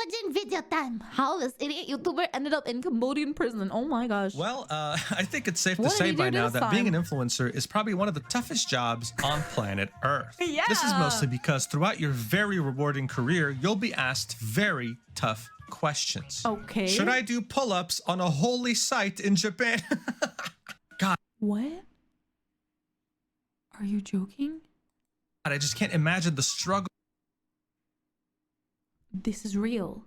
Mujin video time. How this idiot YouTuber ended up in Cambodian prison. Oh my gosh. Well, I think it's safe to What did say he do by now this that being an time? influencer is probably one of the toughest jobs on planet Earth. Yeah. This is mostly because throughout your very rewarding career, you'll be asked very tough questions. Okay. Should I do pull-ups on a holy site in Japan? God, What? Are you joking? I just can't imagine the struggle This is real.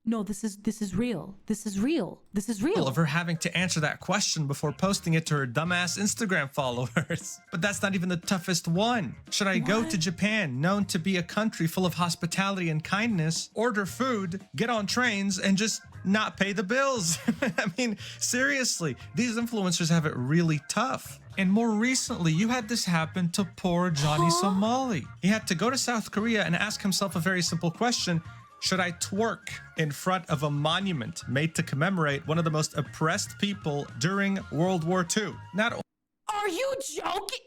No, this is real. This is real. This is real. of her having to answer that question before posting it to her dumbass Instagram followers. But that's not even the toughest one. Should I go to Japan, known to be a country full of hospitality and kindness, order food, get on trains, and just not pay the bills? I mean, seriously, these influencers have it really tough. And more recently, you had this happen to poor Johnny Somali. He had to go to South Korea and ask himself a very simple question. Should I twerk in front of a monument made to commemorate one of the most oppressed people during World War II? Not Are you joking?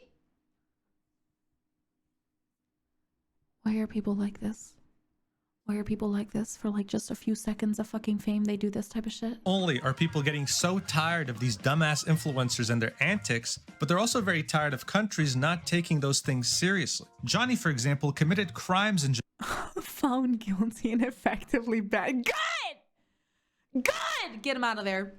Why are people like this? Why are people like this for like just a few seconds of fucking fame? They do this type of shit. only are people getting so tired of these dumbass influencers and their antics, but they're also very tired of countries not taking those things seriously. Johnny, for example, committed crimes in Found guilty and effectively banned. Good! Good! Get him out of there.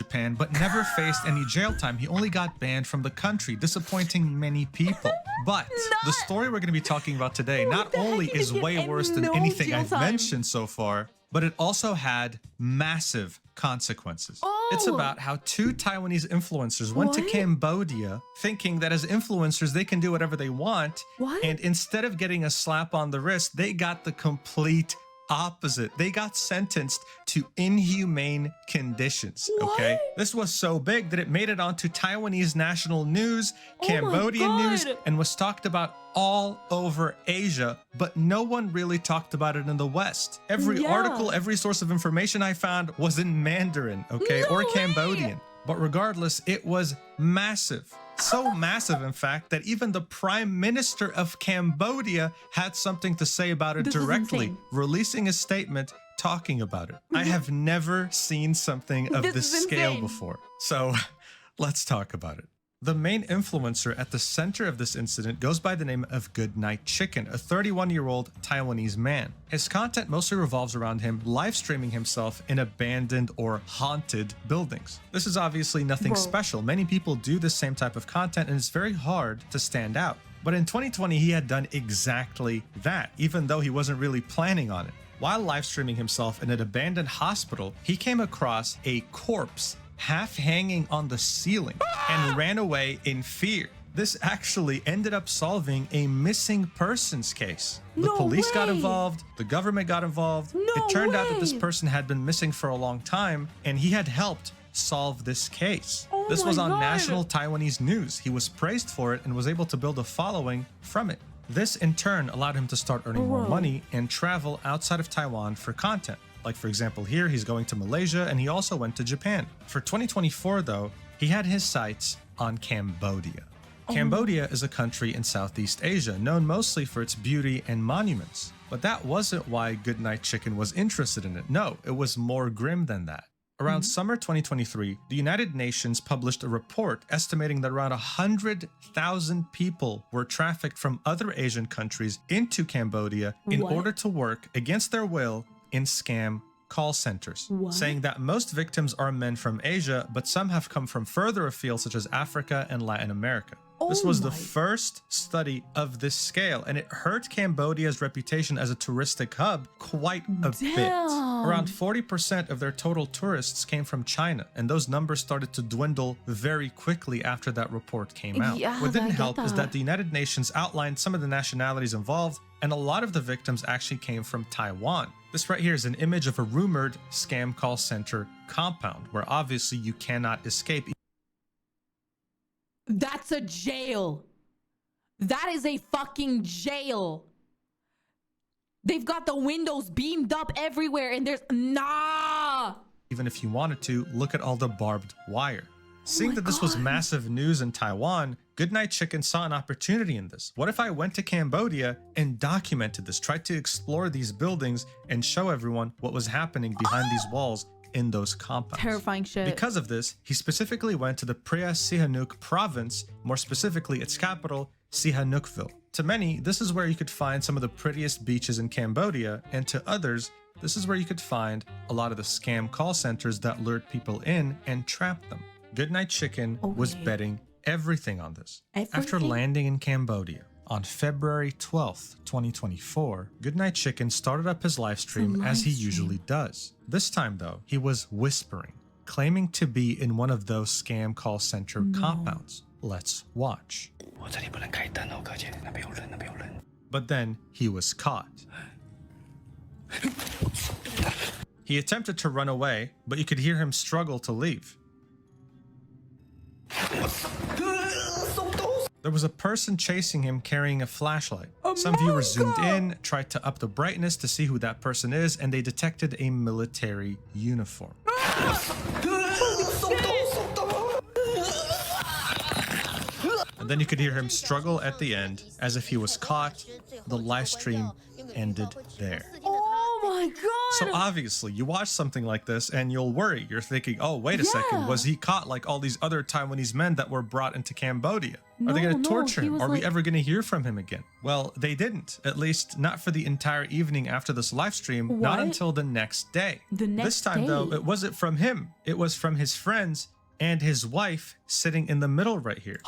Japan, but never faced any jail time. He only got banned from the country, disappointing many people. But the story we're going to be talking about today not only is way worse than anything I've mentioned so far, but it also had massive consequences. It's about how two Taiwanese influencers went to Cambodia thinking that as influencers they can do whatever they want. And instead of getting a slap on the wrist, they got the complete opposite. They got sentenced to inhumane conditions. Okay, this was so big that it made it onto Taiwanese national news, Cambodian news, and was talked about all over Asia, but no one really talked about it in the West. Every article, every source of information I found was in Mandarin, okay, or Cambodian. But regardless, it was massive. So massive, in fact, that even the Prime Minister of Cambodia had something to say about it directly, releasing a statement talking about it. I have never seen something of this scale before. So let's talk about it. The main influencer at the center of this incident goes by the name of Goodnight Chicken, a 31-year-old Taiwanese man. His content mostly revolves around him live streaming himself in abandoned or haunted buildings. This is obviously nothing special. Many people do this same type of content and it's very hard to stand out. But in 2020, he had done exactly that, even though he wasn't really planning on it. While live streaming himself in an abandoned hospital, he came across a corpse half hanging on the ceiling and ran away in fear. This actually ended up solving a missing persons case. The police got involved, the government got involved. It turned out that this person had been missing for a long time and he had helped solve this case. This was on national Taiwanese news. He was praised for it and was able to build a following from it. This in turn allowed him to start earning more money and travel outside of Taiwan for content. Like for example here, he's going to Malaysia and he also went to Japan. For 2024 though, he had his sights on Cambodia. Cambodia is a country in Southeast Asia, known mostly for its beauty and monuments. But that wasn't why Goodnight Chicken was interested in it. No, it was more grim than that. Around summer 2023, the United Nations published a report estimating that around 100,000 people were trafficked from other Asian countries into Cambodia in order to work against their will in scam call centers, saying that most victims are men from Asia, but some have come from further afield, such as Africa and Latin America. This was the first study of this scale, and it hurt Cambodia's reputation as a touristic hub quite a bit. Around 40% of their total tourists came from China, and those numbers started to dwindle very quickly after that report came out. What didn't help is that the United Nations outlined some of the nationalities involved, and a lot of the victims actually came from Taiwan. This right here is an image of a rumored scam call center compound, where obviously you cannot escape. That's a jail. That is a fucking jail. They've got the windows beamed up everywhere and there's even if you wanted to, look at all the barbed wire. Seeing that this was massive news in Taiwan, Goodnight Chicken saw an opportunity in this. What if I went to Cambodia and documented this, tried to explore these buildings and show everyone what was happening behind these walls in those compounds? Terrifying shit. Because of this, he specifically went to the Prea Sihanouk province, more specifically its capital, Sihanoukville. To many, this is where you could find some of the prettiest beaches in Cambodia, and to others, this is where you could find a lot of the scam call centers that lured people in and trapped them. Goodnight Chicken was betting everything on this. After landing in Cambodia on February 12th, 2024, Goodnight Chicken started up his live stream as he usually does. This time though, he was whispering, claiming to be in one of those scam call center compounds. Let's watch. But then he was caught. He attempted to run away, but you could hear him struggle to leave. There was a person chasing him carrying a flashlight. Some viewers zoomed in, tried to up the brightness to see who that person is, and they detected a military uniform. And then you could hear him struggle at the end, as if he was caught. The live stream ended there. Oh my god! So obviously, you watch something like this and you'll worry. You're thinking, oh, wait a second, was he caught like all these other Taiwanese men that were brought into Cambodia? Are they going to torture him? Are we ever going to hear from him again? Well, they didn't, at least not for the entire evening after this live stream, not until the next day. This time, though, it wasn't from him. It was from his friends and his wife sitting in the middle right here,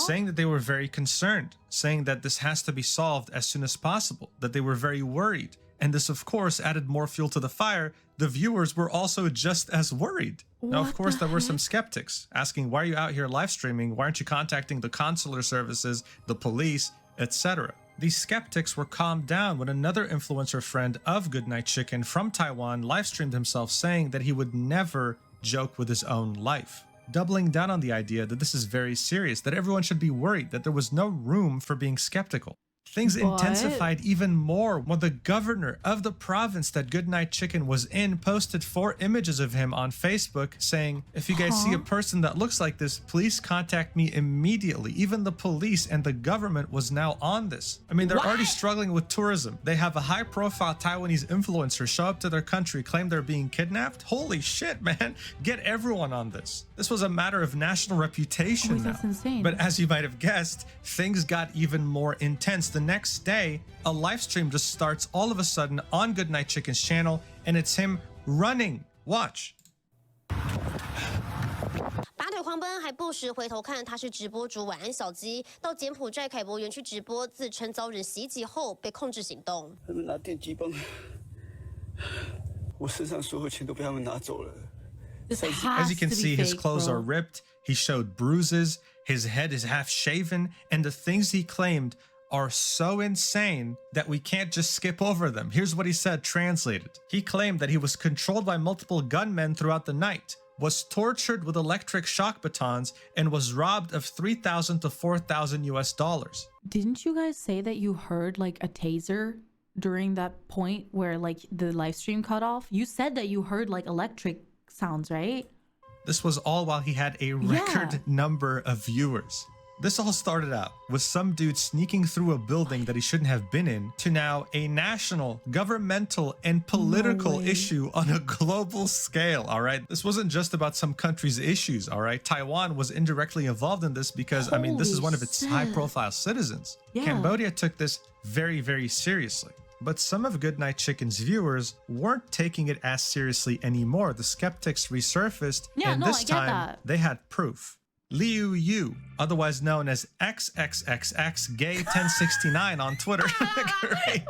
saying that they were very concerned, saying that this has to be solved as soon as possible, that they were very worried. And this, of course, added more fuel to the fire. The viewers were also just as worried. Now, of course, there were some skeptics asking, why are you out here live streaming? Why aren't you contacting the consular services, the police, etc.? These skeptics were calmed down when another influencer friend of Goodnight Chicken from Taiwan live streamed himself saying that he would never joke with his own life, doubling down on the idea that this is very serious, that everyone should be worried, that there was no room for being skeptical. Things intensified even more when the governor of the province that Goodnight Chicken was in posted 4 images of him on Facebook saying, if you guys see a person that looks like this, please contact me immediately. Even the police and the government was now on this. I mean, they're already struggling with tourism. They have a high-profile Taiwanese influencer show up to their country, claim they're being kidnapped. Holy shit, man. Get everyone on this. This was a matter of national reputation now. That's insane. But as you might have guessed, things got even more intense. The next day, a live stream just starts all of a sudden on Goodnight Chicken's channel, and it's him running. Watch. 拔腿狂奔，还不时回头看他是直播主晚安小鸡，到柬埔寨凯博园区直播，自称遭人袭击后被控制行动。他们拿电击棒，我身上所有钱都被他们拿走了。 As you can see, his clothes are ripped. He showed bruises. His head is half shaven, and the things he claimed are so insane that we can't just skip over them. Here's what he said translated. He claimed that he was controlled by multiple gunmen throughout the night, was tortured with electric shock batons, and was robbed of $3,000 to $4,000 US. Didn't you guys say that you heard like a taser during that point where like the live stream cut off? You said that you heard like electric sounds, right? This was all while he had a record number of viewers. This all started out with some dude sneaking through a building that he shouldn't have been in to now a national, governmental, and political issue on a global scale, all right? This wasn't just about some country's issues, all right? Taiwan was indirectly involved in this because, I mean, this is one of its high-profile citizens. Cambodia took this very, very seriously. But some of Goodnight Chicken's viewers weren't taking it as seriously anymore. The skeptics resurfaced, and this time they had proof. Liu Yu, otherwise known as XXXXGay1069 on Twitter, great,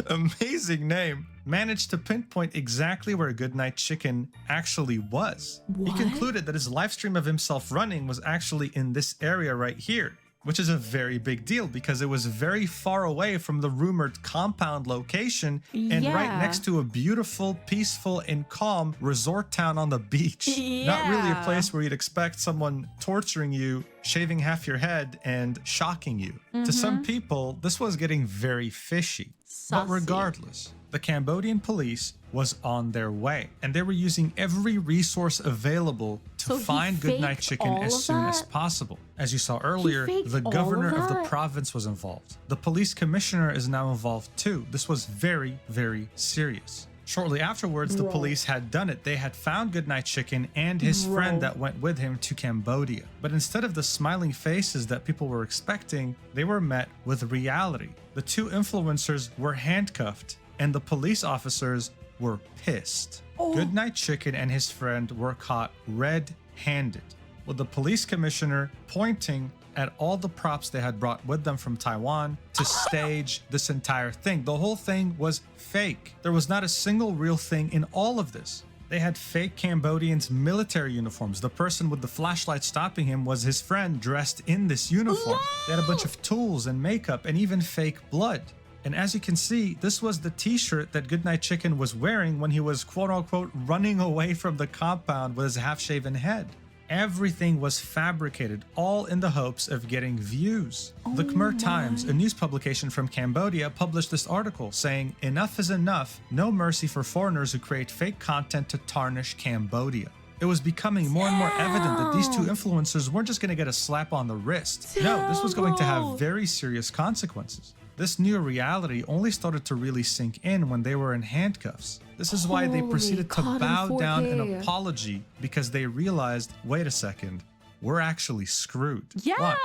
amazing name, managed to pinpoint exactly where Goodnight Chicken actually was. He concluded that his live stream of himself running was actually in this area right here, which is a very big deal because it was very far away from the rumored compound location and right next to a beautiful, peaceful, and calm resort town on the beach. Not really a place where you'd expect someone torturing you, shaving half your head, and shocking you. To some people, this was getting very fishy. But regardless, the Cambodian police was on their way, and they were using every resource available to So he find Goodnight faked Chicken all as of soon as that? possible. As you saw earlier, faked the all of governor of the that? province was involved. The police commissioner is now involved too. This was very, very serious. Shortly afterwards, the police had done it. They had found Goodnight Chicken and his friend that went with him to Cambodia. But instead of the smiling faces that people were expecting, they were met with reality. The two influencers were handcuffed, and the police officers were pissed. Goodnight Chicken and his friend were caught red-handed, with the police commissioner pointing at all the props they had brought with them from Taiwan to stage this entire thing. The whole thing was fake. There was not a single real thing in all of this. They had fake Cambodians' military uniforms. The person with the flashlight stopping him was his friend dressed in this uniform. They had a bunch of tools and makeup and even fake blood. And as you can see, this was the t-shirt that Goodnight Chicken was wearing when he was quote-unquote running away from the compound with his half-shaven head. Everything was fabricated, all in the hopes of getting views. The Khmer Times, a news publication from Cambodia, published this article saying, "Enough is enough, no mercy for foreigners who create fake content to tarnish Cambodia." It was becoming more and more evident that these two influencers weren't just going to get a slap on the wrist. No, this was going to have very serious consequences. This new reality only started to really sink in when they were in handcuffs. This is why they proceeded to bow down an apology, because they realized, wait a second, we're actually screwed. Yeah. Watch.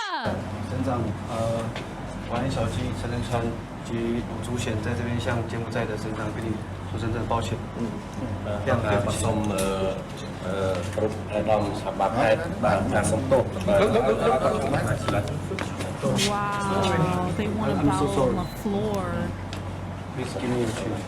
省长，王小鸡、陈仁川及鲁竹贤在这边向柬埔寨的省长跟你说真正的抱歉。非常对不起。គ្រប់អាដាមស្ថាប័នខេត្តបានការសុំទោស Wow, they want to bow on the floor. Please give me a chance.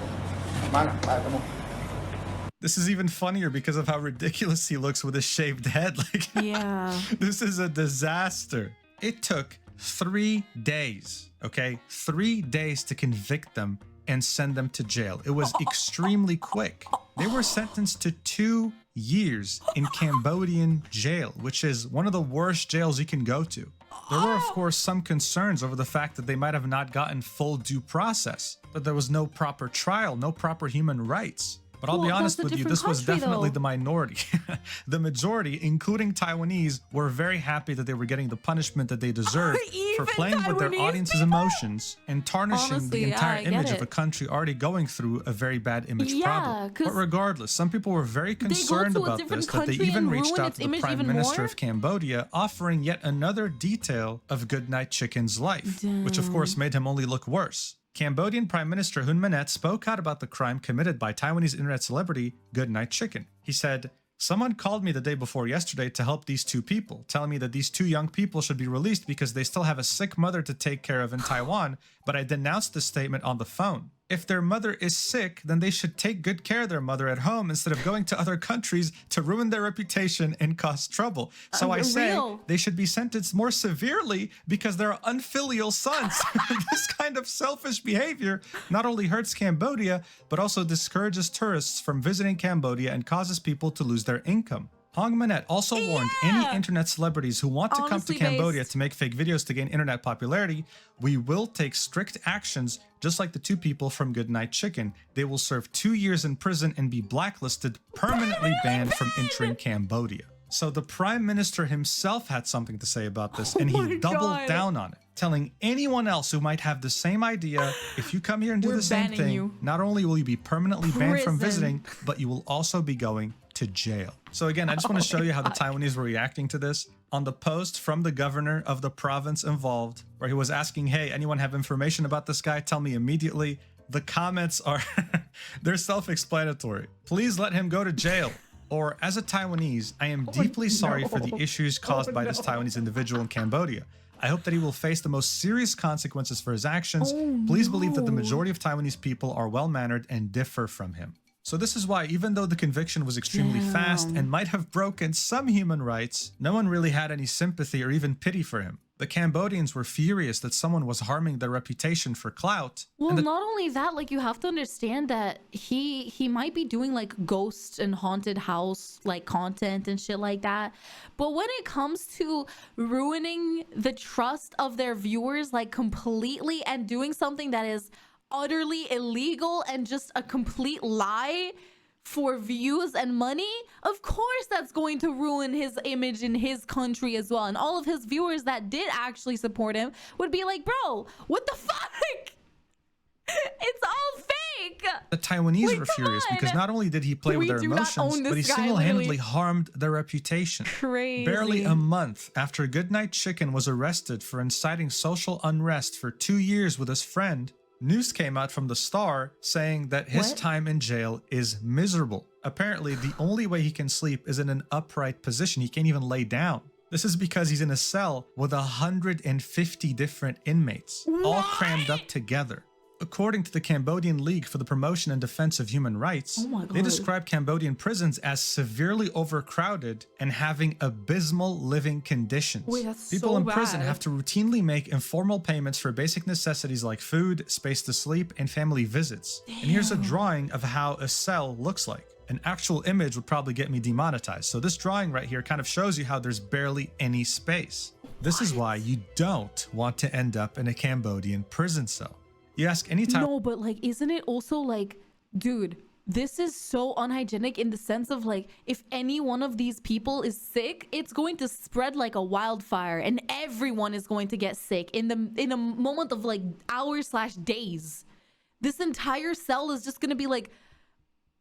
This is even funnier because of how ridiculous he looks with his shaved head. Like, Yeah. this is a disaster. It took 3 days, okay? 3 days to convict them and send them to jail. It was extremely quick. They were sentenced to 2 years in Cambodian jail, which is one of the worst jails you can go to. There were, of course, some concerns over the fact that they might have not gotten full due process, that there was no proper trial, no proper human rights. But I'll be honest with you, this was definitely the minority. The majority, including Taiwanese, were very happy that they were getting the punishment that they deserved for playing with their audience's emotions and tarnishing the entire image of a country already going through a very bad image problem. But regardless, some people were very concerned about this, that they even reached out to the Prime Minister of Cambodia, offering yet another detail of Goodnight Chicken's life, which of course made him only look worse. Cambodian Prime Minister Hun Manet spoke out about the crime committed by Taiwanese internet celebrity Goodnight Chicken. He said, "Someone called me the day before yesterday to help these two people, telling me that these two young people should be released because they still have a sick mother to take care of in Taiwan, but I denounced the statement on the phone. If their mother is sick, then they should take good care of their mother at home instead of going to other countries to ruin their reputation and cause trouble. So I say they should be sentenced more severely because they're unfilial sons." This kind of selfish behavior not only hurts Cambodia, but also discourages tourists from visiting Cambodia and causes people to lose their income. Hong Manet also warned any internet celebrities who want to come to Cambodia to make fake videos to gain internet popularity, "We will take strict actions just like the two people from Goodnight Chicken. They will serve 2 years in prison and be blacklisted, permanently banned from entering Cambodia." So the Prime Minister himself had something to say about this, and he doubled down on it, telling anyone else who might have the same idea, if you come here and do the same thing, not only will you be permanently banned from visiting, but you will also be going to jail. So again, I just want to show you how the Taiwanese were reacting to this. On the post from the governor of the province involved, where he was asking, "Hey, anyone have information about this guy? Tell me immediately." The comments are, they're self-explanatory. "Please let him go to jail." Or, "As a Taiwanese, I am deeply sorry for the issues caused by this Taiwanese individual in Cambodia. I hope that he will face the most serious consequences for his actions. Please believe that the majority of Taiwanese people are well-mannered and differ from him." So this is why, even though the conviction was extremely fast and might have broken some human rights, no one really had any sympathy or even pity for him. The Cambodians were furious that someone was harming their reputation for clout. Well, not only that, like, you have to understand that he might be doing like ghost and haunted house like content and shit like that. But when it comes to ruining the trust of their viewers like completely and doing something that is utterly illegal and just a complete lie for views and money, of course that's going to ruin his image in his country as well. And all of his viewers that did actually support him would be like, bro, what the fuck? It's all fake. The Taiwanese Wait, were come furious because on. not only did he play with We their do not emotions, own but he this guy, single-handedly literally. harmed their reputation. Crazy. Barely a month after Goodnight Chicken was arrested for inciting social unrest for 2 years with his friend, news came out from the Star saying that his What? time in jail is miserable. Apparently, the only way he can sleep is in an upright position. He can't even lay down. This is because he's in a cell with 150 different inmates, all crammed up together. According to the Cambodian League for the Promotion and Defense of Human Rights, Oh my they God. describe Cambodian prisons as severely overcrowded and having abysmal living conditions. Wait, that's People so in prison bad. have to routinely make informal payments for basic necessities like food, space to sleep, and family visits. And here's a drawing of how a cell looks like. An actual image would probably get me demonetized. So this drawing right here kind of shows you how there's barely any space. This is why you don't want to end up in a Cambodian prison cell. You ask any time. No, but like, isn't it also like, dude, this is so unhygienic in the sense of like, if any one of these people is sick, it's going to spread like a wildfire and everyone is going to get sick in a moment of like hours/days. This entire cell is just gonna be like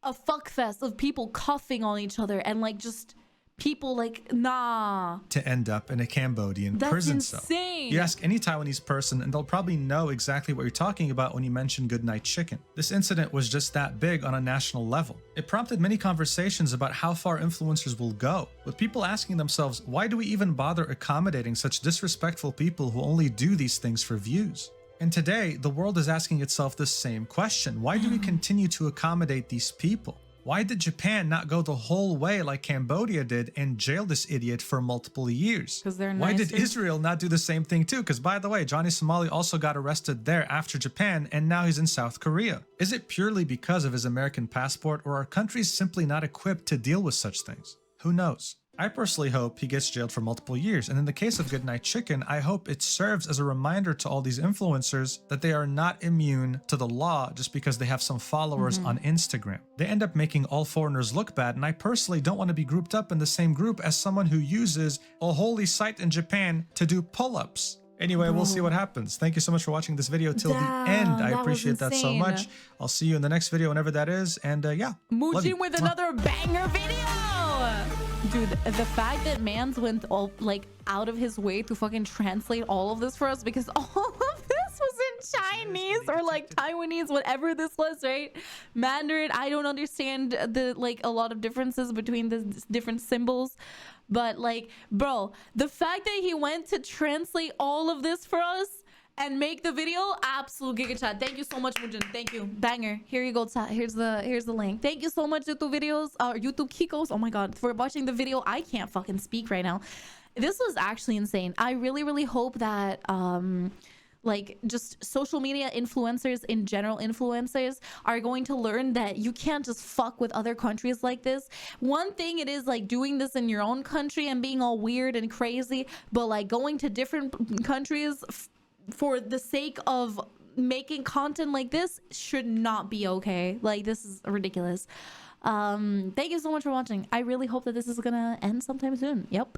a fuck fest of people coughing on each other and like just people like, nah. To end up in a Cambodian That's prison cell. insane. You ask any Taiwanese person and they'll probably know exactly what you're talking about when you mention Goodnight Chicken. This incident was just that big on a national level. It prompted many conversations about how far influencers will go, with people asking themselves, why do we even bother accommodating such disrespectful people who only do these things for views? And today, the world is asking itself the same question. Why do we continue to accommodate these people? Why did Japan not go the whole way like Cambodia did and jail this idiot for multiple years? 'Cause they're Why did nicer. Israel not do the same thing too? Because by the way, Johnny Somali also got arrested there after Japan and now he's in South Korea. Is it purely because of his American passport or are countries simply not equipped to deal with such things? Who knows? I personally hope he gets jailed for multiple years, and in the case of Goodnight Chicken, I hope it serves as a reminder to all these influencers that they are not immune to the law just because they have some followers on Instagram. They end up making all foreigners look bad, and I personally don't want to be grouped up in the same group as someone who uses a holy site in Japan to do pull-ups. Anyway, we'll see what happens. Thank you so much for watching this video till the end. I Damn, that was appreciate that so insane. much. I'll see you in the next video, whenever that is, and yeah. love you. Mujin with Mwah. another banger video. Dude, the fact that Mans went all like out of his way to fucking translate all of this for us, because all of this was in Chinese or like Taiwanese, whatever this was, right? Mandarin, I don't understand the like a lot of differences between the different symbols, but like, bro, the fact that he went to translate all of this for us and make the video, absolute giga chat. Thank you so much, Mujin. Thank you. Banger. Here you go. Here's the link. Thank you so much, YouTube videos, YouTube Kikos. Oh my god, for watching the video. I can't fucking speak right now. This was actually insane. I really hope that like just social media influencers in general, influencers are going to learn that you can't just fuck with other countries like this. One thing it is like doing this in your own country and being all weird and crazy, but like going to different countries for the sake of making content like this should not be okay. Like, this is ridiculous. Thank you so much for watching. I really hope that this is gonna end sometime soon. Yep.